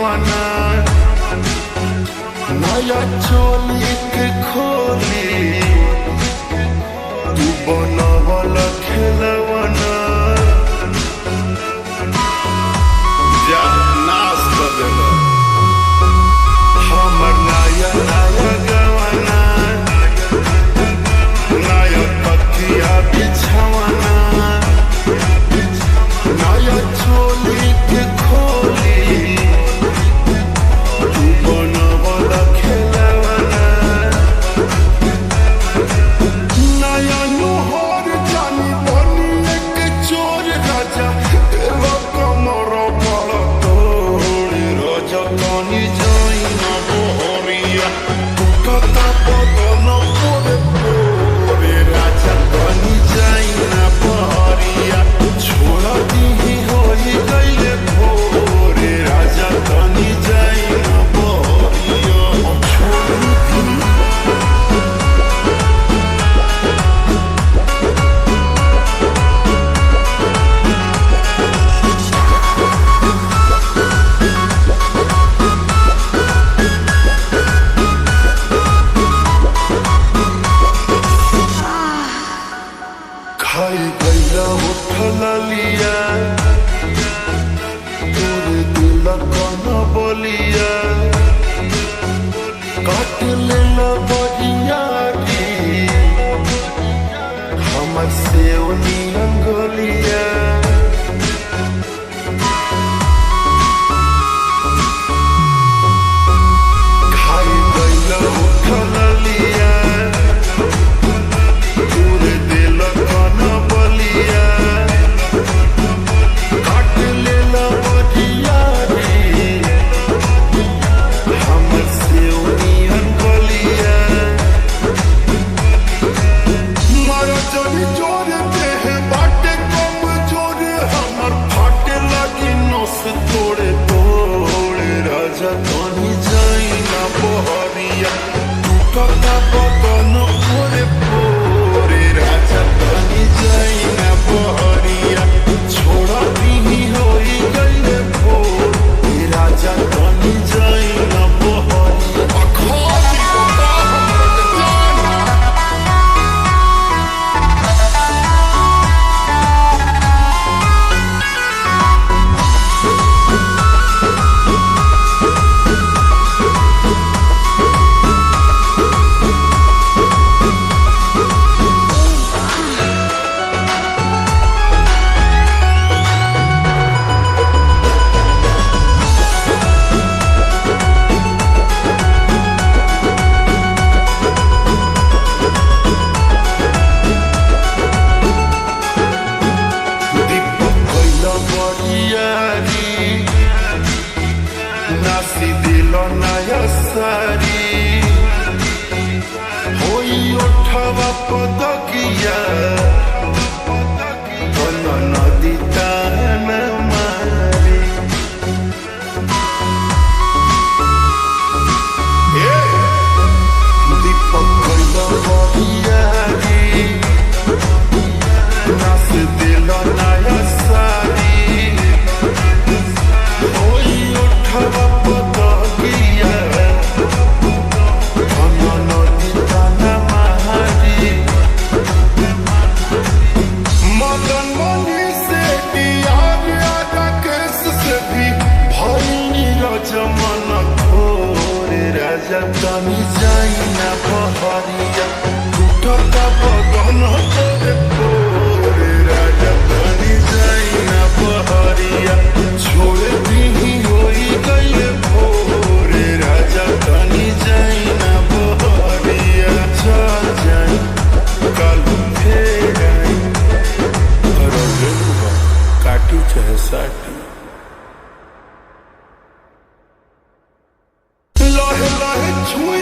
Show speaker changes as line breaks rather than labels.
बिछावना नया चोली के खोली तू बनावल खेलवना जा नाश कर देला हमर नया नया गवाना नया पतिया बिछावना नया चोली के खोली तू बनावल खेलवना नया नुहर जानी बनी एक चोर राजा तेरा कमर बड़ तोड़ राजा कनी जाई ना बोहरिया टूटता बदन पोरे पोरे राजा कनी जाई ना बोहरिया छोड़ दी होई गईले भोरे राजा कनी जाई ना बोहरिया छोड़ दी खाई गईला उठल लिया तोरे दिल कन बलिया काट लेला बरियारी हमर सेवनी अंगलिया खाई गईला उठल लिया तोरे दिल कन बलिया काट लेला बरियारी हमर सेवनी अंगलिया मारा चली जोर देह बाटे कम जोर हमर फाटे लगी नस तोड़े तोड़े राजा कहीं जाई ना बहरिया टूटता बदन पोरे पोरे राजा कहीं जाई ना बहरिया छोड़ा दी होई गईले भोर राजा कहीं जाई ना बहरिया अखाली बता हमर जाना दीपक कइला बरियारी नासी दिल नया सारी होई उठवा पदकिया तन नदी तान मारी दीपक कइला बरियारी नास दिल नया सारी होई उठवा पदकिया तन नदी तान मारी मदन मनी से दियार आदा केस से भी भइनी रजमन खोरे राजा कनी जाई ना बहरिया टूटता बदन तोरे पोरे राजा कनी जाई ना बहरिया छोड़ दी होई गईले भोरे राजा कनी जाई ना बहरिया चल जाई कालू फेर आई काटी चाहे साटी लहे लहे छुई